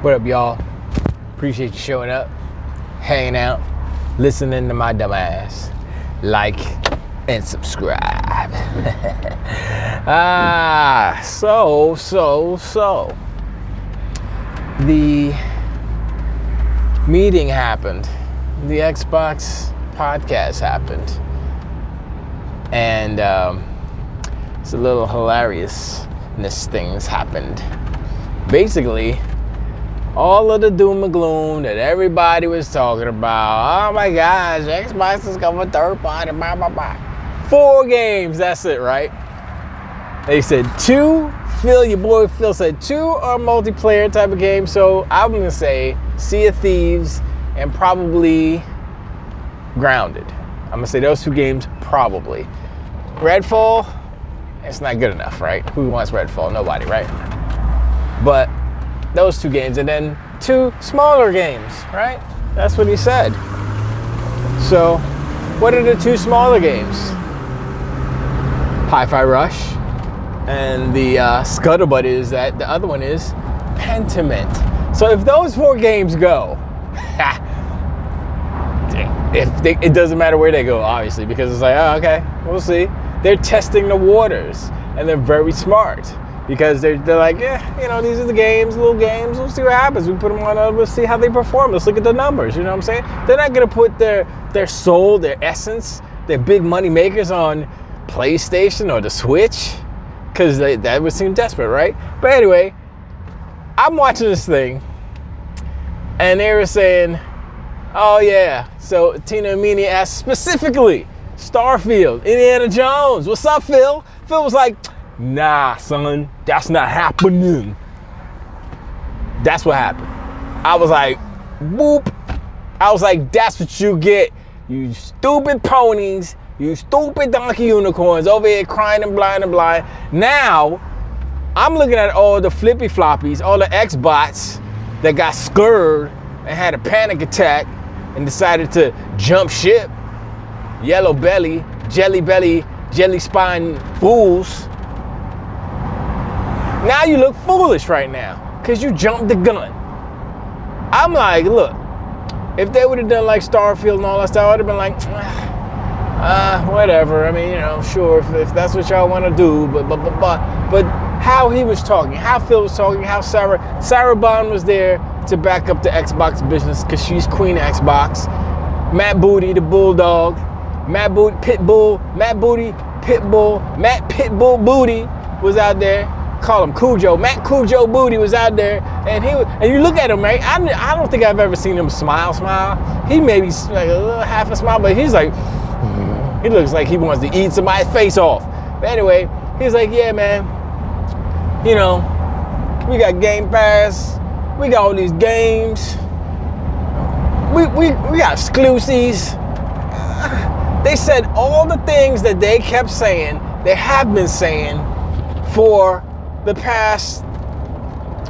What up, y'all? Appreciate you showing up, hanging out, listening to my dumb ass. Like and subscribe. So. The meeting happened. The Xbox podcast happened. And it's a little hilariousness things happened. Basically, all of the doom and gloom that everybody was talking about. Oh my gosh, Xbox is going third party, blah, blah, blah. 4 games, that's it, right? They said 2. Your boy Phil said 2 are multiplayer type of games. So I'm going to say Sea of Thieves and probably Grounded. I'm going to say those 2 games probably. Redfall, it's not good enough, right? Who wants Redfall? Nobody, right? But those 2 games, and then 2 smaller games, right? That's what he said. So what are the 2 smaller games? Hi-Fi Rush. And the scuttlebutt is that the other one is Pentiment. So if those 4 games go, it doesn't matter where they go, obviously, because it's like, oh, okay, we'll see. They're testing the waters, and they're very smart because they're like, yeah, these are the games, little games. We'll see what happens. We put them on, we'll see how they perform. Let's look at the numbers. You know what I'm saying? They're not gonna put their soul, their essence, their big money makers on PlayStation or the Switch. Because that would seem desperate, right? But anyway, I'm watching this thing, and they were saying, oh yeah, so Tina Amini asked specifically, Starfield, Indiana Jones, what's up, Phil? Phil was like, nah, son, that's not happening. That's what happened. I was like, boop. I was like, that's what you get, you stupid ponies. You stupid donkey unicorns over here crying and blind. Now, I'm looking at all the flippy floppies, all the Xbots that got scared and had a panic attack and decided to jump ship. Yellow belly, jelly spine fools. Now you look foolish right now because you jumped the gun. I'm like, look, if they would have done like Starfield and all that stuff, I would have been like, whatever. I mean, sure, if that's what y'all want to do, but how he was talking, how Phil was talking, how Sarah Bond was there to back up the Xbox business because she's queen of Xbox. Matt Boody, the bulldog, Matt Boody, Pitbull, Matt Boody, Pitbull, Matt Pitbull Booty was out there. Call him Cujo. Matt Cujo Booty was out there, and you look at him, right? I don't think I've ever seen him smile. He maybe like a little half a smile, but he's like. He looks like he wants to eat somebody's face off. But anyway, he's like, yeah, man, we got Game Pass. We got all these games. We got exclusives. They said all the things that they kept saying, they have been saying for the past,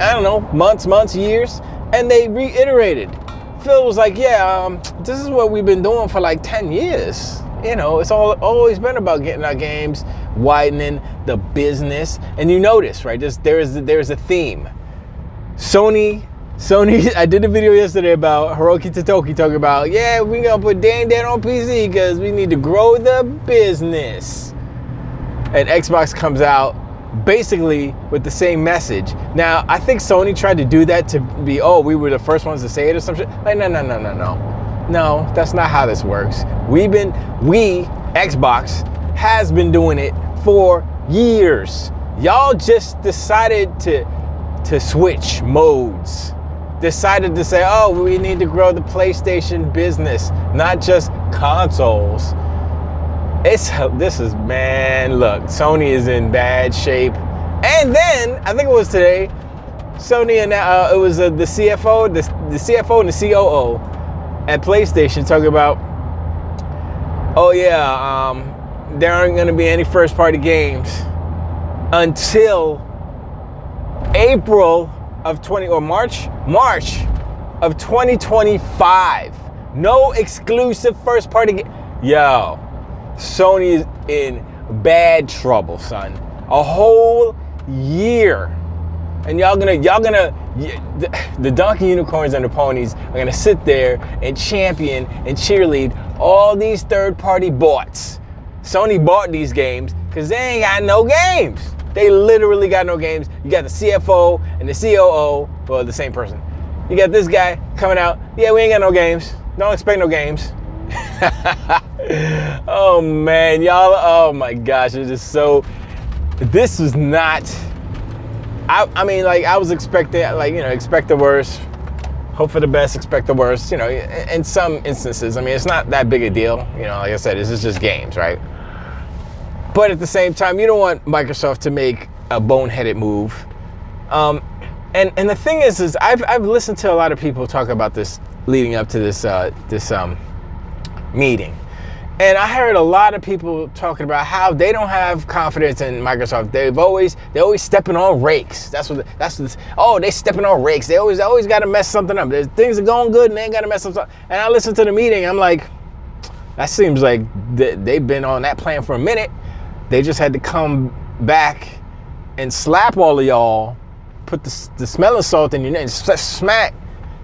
I don't know, months, years, and they reiterated. Phil was like, yeah, this is what we've been doing for like 10 years. It's always been about getting our games, widening the business. And you notice, right, there's a theme. Sony, I did a video yesterday about Hiroki Totoki talking about, yeah, we're going to put Dead on PC because we need to grow the business. And Xbox comes out basically with the same message. Now, I think Sony tried to do that to be, we were the first ones to say it or some shit. Like, no. No, that's not how this works. Xbox, has been doing it for years. Y'all just decided to switch modes. Decided to say, we need to grow the PlayStation business, not just consoles. Look, Sony is in bad shape. And then, I think it was today, Sony and it was the CFO, the CFO and the COO at PlayStation talking about, there aren't going to be any first-party games until April of March of 2025. No exclusive first-party game. Yo, Sony is in bad trouble, son. A whole year And the Donkey Unicorns and the Ponies are gonna sit there and champion and cheerlead all these third-party bots. Sony bought these games because they ain't got no games. They literally got no games. You got the CFO and the COO, well, the same person. You got this guy coming out, yeah, we ain't got no games. Don't expect no games. Oh man, y'all, oh my gosh, it's just so, this was not, I mean, like, I was expecting, like, you know, expect the worst, hope for the best, expect the worst, you know, in some instances. I mean, it's not that big a deal, you know, like I said, this is just games, right? But at the same time, you don't want Microsoft to make a boneheaded move. And the thing is I've listened to a lot of people talk about this leading up to this meeting. And I heard a lot of people talking about how they don't have confidence in Microsoft. They're always stepping on rakes. Oh, they stepping on rakes. They always got to mess something up. Things are going good and they ain't got to mess something up. And I listened to the meeting. I'm like, that seems like they've been on that plan for a minute. They just had to come back and slap all of y'all, put the smelling salt in your neck, and smack,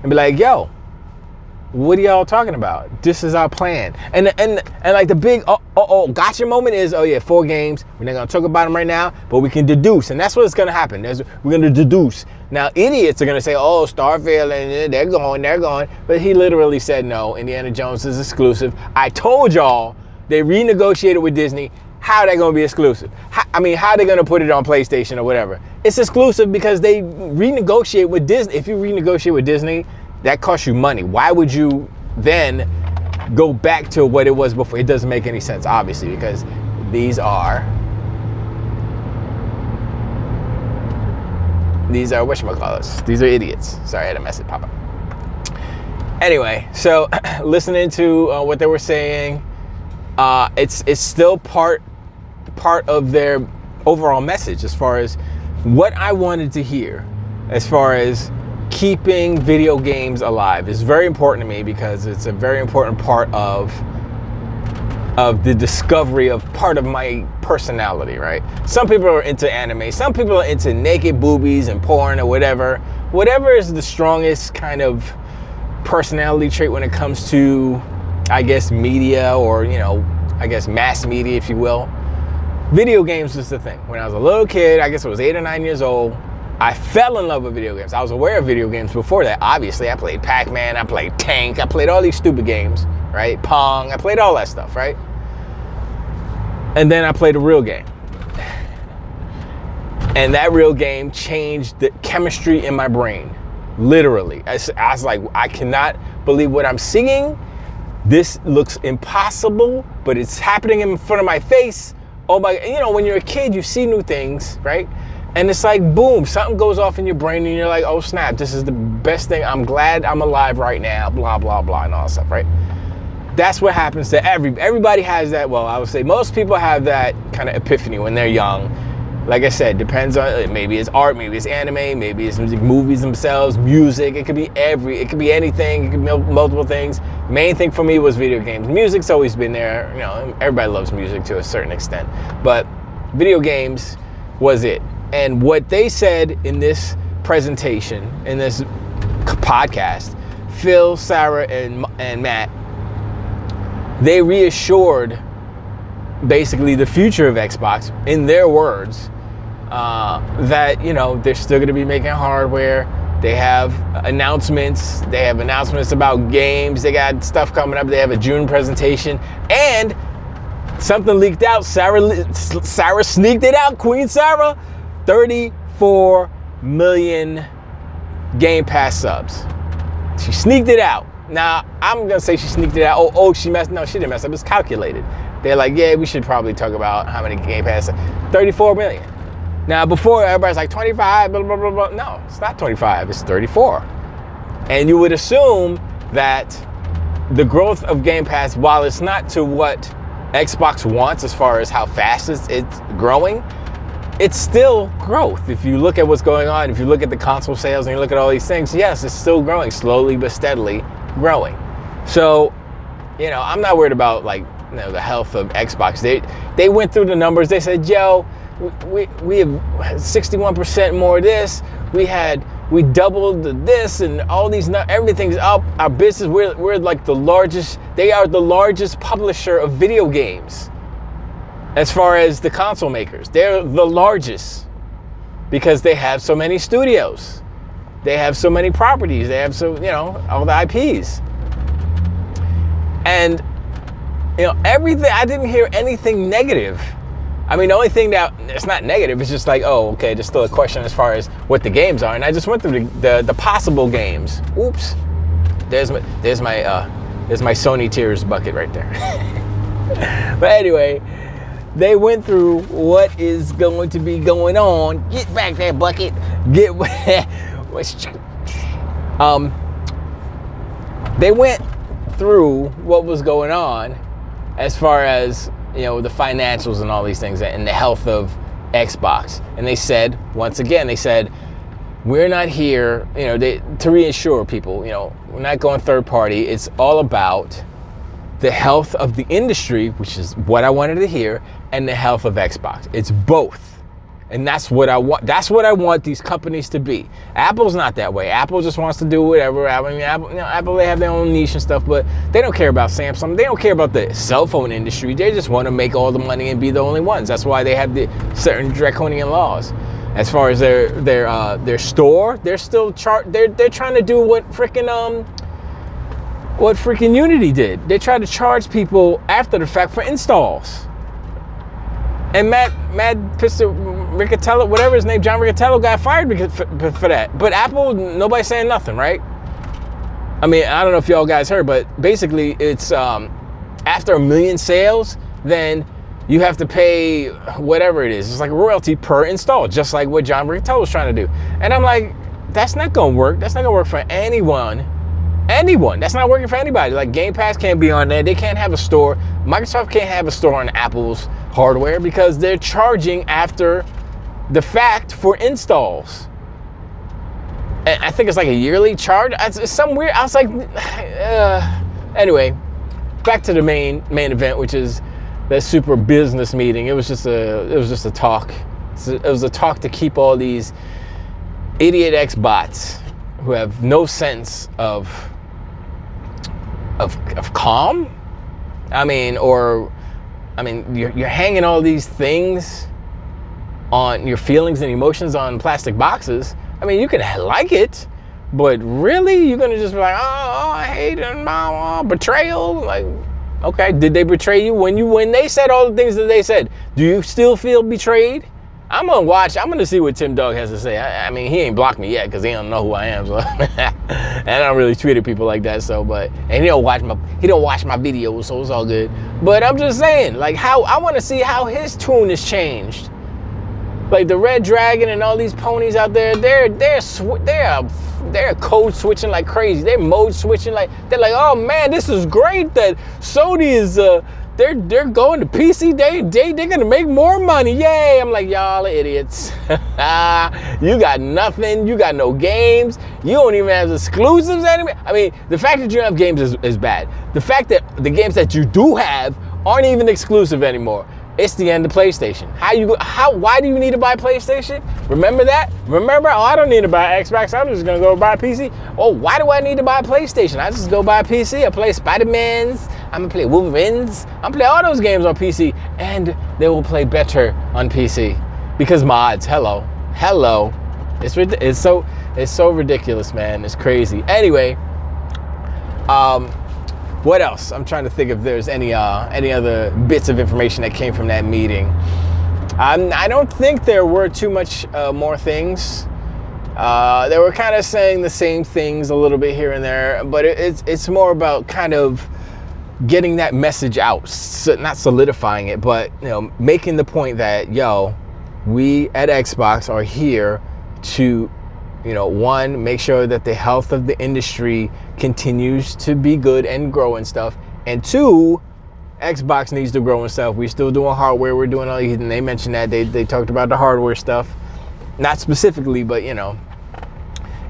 and be like, yo, what are y'all talking about? This is our plan. And like the big gotcha moment is, oh yeah, 4 games. We're not gonna talk about them right now, but we can deduce, and that's what's gonna happen. We're gonna deduce. Now idiots are gonna say, oh, Starfield, and they're going. But he literally said no. Indiana Jones is exclusive. I told y'all they renegotiated with Disney. How are they gonna be exclusive? How are they gonna put it on PlayStation or whatever? It's exclusive because they renegotiate with Disney. If you renegotiate with Disney, that costs you money. Why would you then go back to what it was before? It doesn't make any sense, obviously, because these are whatchamacallits. These are idiots. Sorry, I had a message pop up. Anyway, so listening to what they were saying, it's still part of their overall message as far as what I wanted to hear, as far as keeping video games alive is very important to me because it's a very important part of the discovery of part of my personality, right? Some people are into anime, some people are into naked boobies and porn or whatever. Whatever is the strongest kind of personality trait when it comes to, I guess, media, or, you know, I guess mass media, if you will. Video games was the thing. When I was a little kid, I guess I was 8 or 9 years old, I fell in love with video games. I was aware of video games before that. Obviously, I played Pac-Man, I played Tank, I played all these stupid games, right? Pong, I played all that stuff, right? And then I played a real game. And that real game changed the chemistry in my brain, literally. I was like, I cannot believe what I'm seeing. This looks impossible, but it's happening in front of my face. Oh my, you know, when you're a kid, you see new things, right? And it's like, boom, something goes off in your brain and you're like, oh snap, this is the best thing. I'm glad I'm alive right now, blah, blah, blah, and all that stuff, right? That's what happens to everybody has that. Well, I would say most people have that kind of epiphany when they're young. Like I said, depends on, maybe it's art, maybe it's anime, maybe it's movies themselves, music. It could be it could be anything. It could be multiple things. Main thing for me was video games. Music's always been there. You know, everybody loves music to a certain extent, but video games was it. And what they said in this presentation, in this podcast, Phil, Sarah, and Matt, they reassured basically the future of Xbox, in their words, that, you know, they're still going to be making hardware. They have announcements. They have announcements about games. They got stuff coming up. They have a June presentation. And something leaked out. Sarah sneaked it out. Queen Sarah. 34 million Game Pass subs. She sneaked it out. Now, I'm going to say she sneaked it out. Oh, she messed. No, she didn't mess up. It's calculated. They're like, yeah, we should probably talk about how many Game Pass. 34 million. Now, before, everybody's like 25, blah, blah, blah, blah. No, it's not 25. It's 34. And you would assume that the growth of Game Pass, while it's not to what Xbox wants as far as how fast it's growing, it's still growth. If you look at what's going on, if you look at the console sales and you look at all these things, yes, it's still growing, slowly but steadily growing. So, you know, I'm not worried about, like, you know, the health of Xbox. They went through the numbers. They said, yo, we have 61% more of this. we doubled this and all these, everything's up. Our business, we're like the largest, they are the largest publisher of video games as far as the console makers. They're the largest because they have so many studios. They have so many properties. They have all the IPs. And, everything, I didn't hear anything negative. I mean, the only thing that it's not negative, it's just like, oh, okay, there's still a question as far as what the games are. And I just went through the possible games. Oops. There's my Sony Tears bucket right there. But anyway, they went through what is going to be going on. Get back that bucket. They went through what was going on as far as the financials and all these things and the health of Xbox. And they said, once again, we're not here, to reassure people, we're not going third party. It's all about the health of the industry, which is what I wanted to hear, and the health of Xbox. It's both. And that's what I want. That's what I want these companies to be. Apple's not that way. Apple just wants to do whatever. Apple, they have their own niche and stuff, but they don't care about Samsung. They don't care about the cell phone industry. They just want to make all the money and be the only ones. That's why they have the certain draconian laws. As far as their store, they're still they're trying to do what freaking Unity did. They tried to charge people after the fact for installs. And Matt Riccatello, whatever his name, John Riccatello, got fired for that. But Apple, nobody's saying nothing, right? I mean, I don't know if y'all guys heard, but basically it's after 1 million sales, then you have to pay whatever it is. It's like a royalty per install, just like what John Riccatello was trying to do. And I'm like, that's not going to work. That's not going to work for anyone. That's not working for anybody. Like Game Pass can't be on there. They can't have a store. Microsoft can't have a store on Apple's hardware because they're charging after the fact for installs. And I think it's like a yearly charge. It's some weird. I was like, anyway, back to the main event, which is that super business meeting. It was just a talk. It was a talk to keep all these idiot Xbots who have no sense of calm. I mean, you're hanging all these things on your feelings and emotions on plastic boxes. I mean, you can like it, but really, you're gonna just be like, oh, I hate it, betrayal. Like, okay, did they betray you when they said all the things that they said? Do you still feel betrayed? I'm gonna see what Tim Dog has to say. I mean, he ain't blocked me yet because he don't know who I am, so and I don't really tweet at people like that. So, and he don't watch my videos, so it's all good. But I'm just saying, like, how I want to see how his tune has changed. Like the Red Dragon and all these ponies out there, they're code switching like crazy. They're mode switching they're like, oh man, this is great that Sony is they're going to PC. They're gonna make more money. Yay! I'm like, y'all are idiots. You got nothing. You got no games. You don't even have exclusives anymore. I mean, the fact that you don't have games is bad. The fact that the games that you do have aren't even exclusive anymore. It's the end of PlayStation. Why do you need to buy PlayStation? Remember that? Oh, I don't need to buy Xbox. I'm just gonna go buy a PC. Oh, why do I need to buy a PlayStation? I just go buy a PC. I play Spider-Mans. I'm gonna play Wolverines. I'm gonna play all those games on PC, and they will play better on PC because mods. Hello. It's so ridiculous, man. It's crazy. Anyway, what else? I'm trying to think if there's any other bits of information that came from that meeting. I don't think there were too much more things. They were kind of saying the same things a little bit here and there, but it's more about kind of getting that message out, not solidifying it, but making the point that we at Xbox are here to one, make sure that the health of the industry continues to be good and grow and stuff. And two, Xbox needs to grow and stuff. We're still doing hardware. We're doing all these, and they mentioned that. They talked about the hardware stuff. Not specifically, but,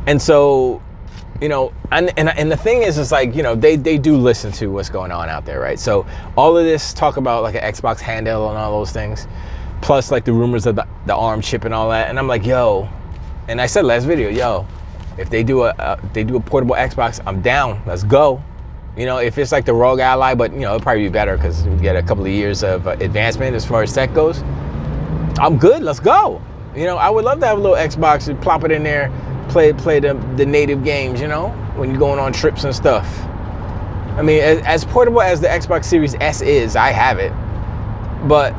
And so, and the thing is, it's like, they do listen to what's going on out there, right? So all of this talk about like an Xbox handheld and all those things, plus like the rumors of the ARM chip and all that. And I'm like, And I said last video, yo, if they do a portable Xbox, I'm down. Let's go. You know, if it's like the Rogue Ally, but you know, it'll probably be better because we get a couple of years of advancement as far as tech goes. I'm good. Let's go. You know, I would love to have a little Xbox and plop it in there, play the native games. You know, when you're going on trips and stuff. I mean, as portable as the Xbox Series S is, I have it, but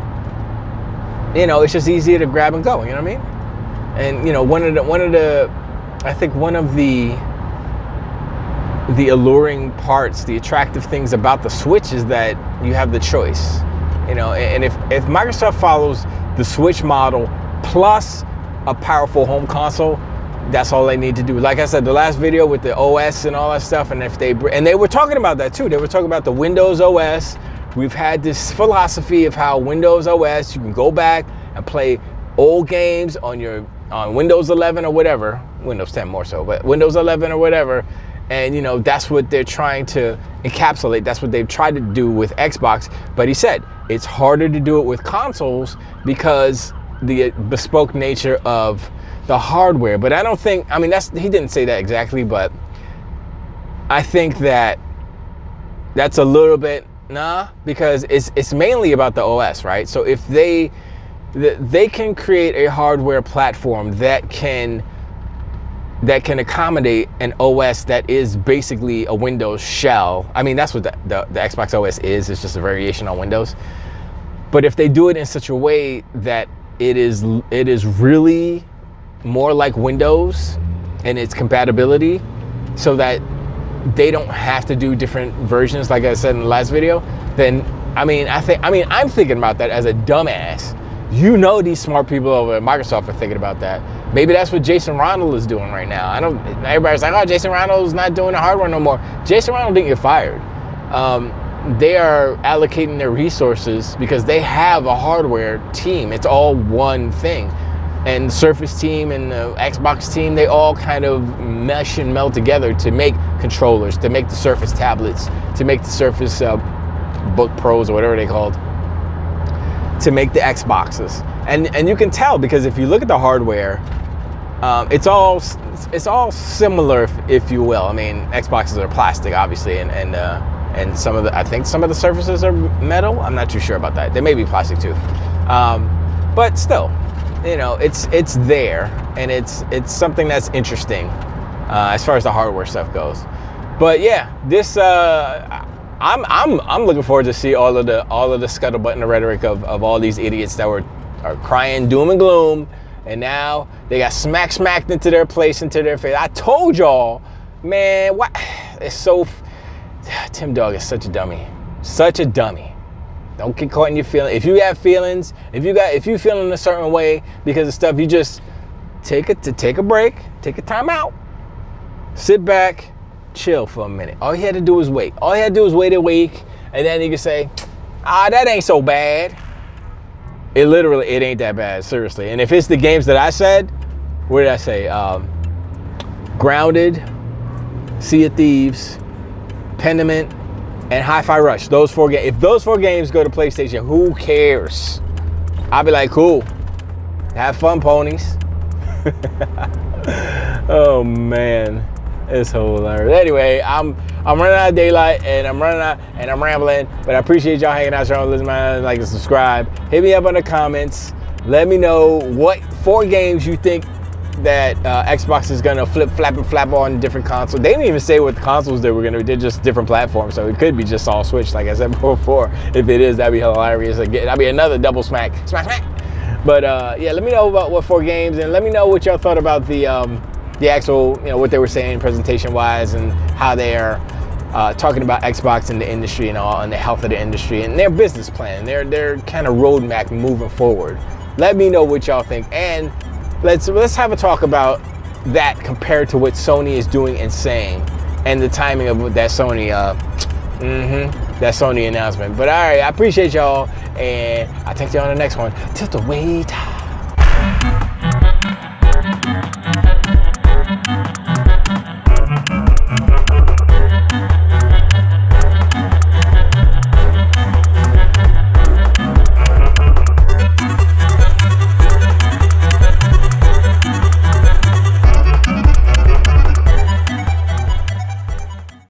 you know, it's just easier to grab and go. You know what I mean? And you know, one of the I think one of the alluring parts, the attractive things about the Switch is that you have the choice. You know, and if Microsoft follows the Switch model plus a powerful home console, that's all they need to do. Like I said, the last video with the OS and all that stuff, and they were talking about that too. They were talking about the Windows OS. We've had this philosophy of how Windows OS, you can go back and play old games on Windows 11 or whatever, Windows 10 more so, but Windows 11 or whatever, and you know, that's what they're trying to encapsulate. That's what they've tried to do with Xbox. But he said it's harder to do it with consoles because the bespoke nature of the hardware. But I don't think, I mean, he didn't say that exactly, but I think that's a little bit because it's mainly about the OS, right? So if they can create a hardware platform that can accommodate an OS that is basically a Windows shell. I mean, that's what the Xbox OS is. It's just a variation on Windows. But if they do it in such a way that it is really more like Windows and its compatibility, so that they don't have to do different versions, like I said in the last video, then I'm thinking about that as a dumbass. You know, these smart people over at Microsoft are thinking about that. Maybe that's what Jason Ronald is doing right now. Everybody's like, oh, Jason Ronald's not doing the hardware no more. Jason Ronald didn't get fired. They are allocating their resources because they have a hardware team. It's all one thing. And the Surface team and the Xbox team, they all kind of mesh and meld together to make controllers, to make the Surface tablets, to make the Surface Book Pros or whatever they called, to make the Xboxes. And you can tell because if you look at the hardware, it's all similar, if you will. I mean, Xboxes are plastic, obviously, and some of the surfaces are metal. I'm not too sure about that. They may be plastic too, but still, you know, it's there, and it's something that's interesting as far as the hardware stuff goes. But yeah, this I'm looking forward to see all of the scuttlebutt and the rhetoric of all these idiots that are crying doom and gloom, and now they got smacked into their place, into their face. I told y'all, man, what? It's so. Tim Dog is such a dummy. Such a dummy. Don't get caught in your feelings. If you have feelings, if you feeling a certain way because of stuff, you just take a break, take a time out, sit back, chill for a minute. All he had to do was wait. All he had to do was wait a week, and then he could say, that ain't so bad. It ain't that bad, seriously. And if it's the games that I said, what did I say? Grounded, Sea of Thieves, Pendament, and Hi-Fi Rush. Those 4 games. If those 4 games go to PlayStation, who cares? I'll be like, cool. Have fun, ponies. Oh man, it's hilarious. Anyway, I'm running out of daylight, and I'm rambling. But I appreciate y'all hanging out, y'all listening, like and subscribe. Hit me up in the comments. Let me know what 4 games you think that Xbox is gonna flap on different consoles. They didn't even say what consoles they were gonna do. They're just different platforms, so it could be just all Switch, like I said before. If it is, that'd be hilarious. Again, that'd be another double smack. But yeah, let me know about what 4 games, and let me know what y'all thought about the actual, you know, what they were saying presentation wise, and how they are talking about Xbox and the industry and all, and the health of the industry and their business plan, their kind of roadmap moving forward. Let me know what y'all think, and let's have a talk about that compared to what Sony is doing and saying, and the timing of that Sony announcement. But all right, I appreciate y'all, and I'll take you on the next one. Till the wait.